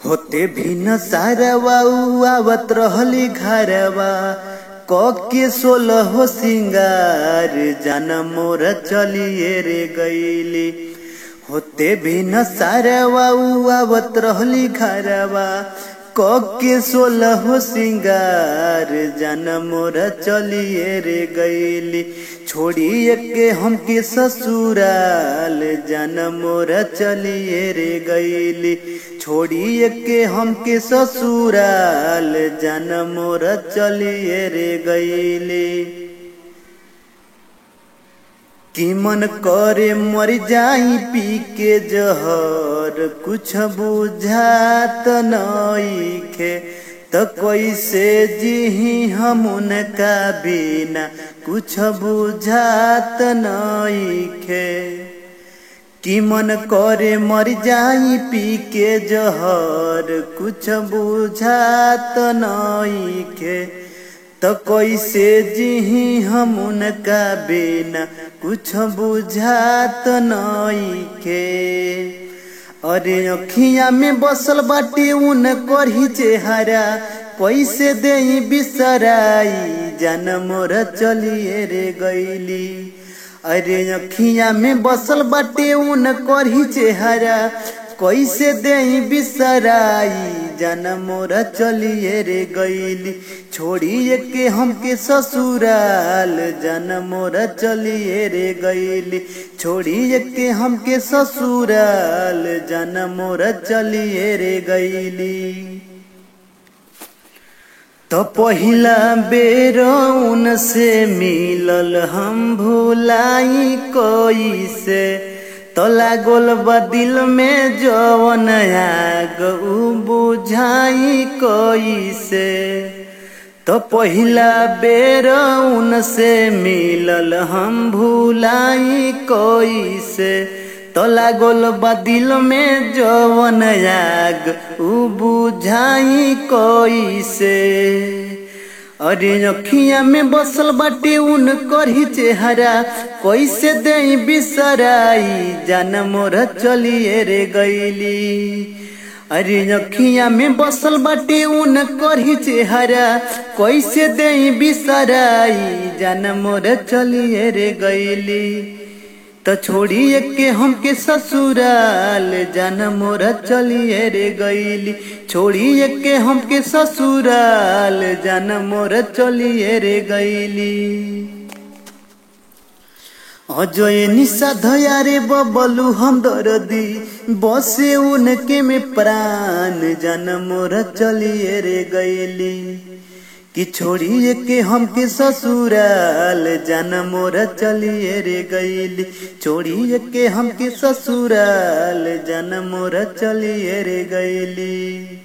होते भी न सारवा आवत रहली घरवा के 16 हो सिंगार जान मोर चलिए रे गईली। होते भी न सारवा आवत रहली घरवा के 16 हो सिंगार जान मोर चलिए रे गईली। छोड़िए के हमके ससुराल जान मोर चलिए रे गईली। छोड़िए के हमके ससुराल जान मोर चलिए रे गईली। कि मन करे मर जाई पी के जहर कुछ बुझात नइखे तो कैसे जीही हम उनका बिना कुछ बुझात नइखे। कि मन करे मर जाई पी के जहर कुछ बुझात नइखे तो कैसे जीही हम उनका बिना कुछ बुझात नइखे। अरे अखिया में बसल बाटे उनकर ही चेहरा कैसे देई बिसराई जान मोर चलिए रे गईली। अरे अखिया में बसल बाटे उनकर ही चेहरा कैसे देई बिसराई जान मोर चलिए रे गईली। छोड़िए के हमके ससुराल जान मोर चलिए रे गईली। छोड़िए के हमके ससुराल जान मोर चलिए रे गईली। तो पहिला बेर उनसे मिलल हम भुलाई कैसे तो लागल बा दिल में जवन आग उ बुझाई कैसे। तो पहिला बेर उनसे मिलल हम भुलाई कैसे तो लागल बा दिल में जवन आग उ बुझाई कैसे। अरे अखिया में बसल बाटे उनकर ही चेहरा कैसे देई बिसराई जान मोर चलिए रे गईली। अरे अखिया में बसल बाटे उनकर ही चेहरा कैसे देई बिसराई जान मोर चलिए रे गईली। तो छोड़िए के हमके ससुराल जान मोर चलिए रे गईली। छोड़िए के हमके ससुराल जान मोर चलिए रे गईली। अजय निशा धया रे बबलू हम दर्दी बसे उनके में प्राण जान मोर चलिए रे गईली। कि छोड़िए के हमके ससुराल जान मोर चलिए रे गईली। छोड़िए के हमके ससुराल जान मोर चलिए रे गईली।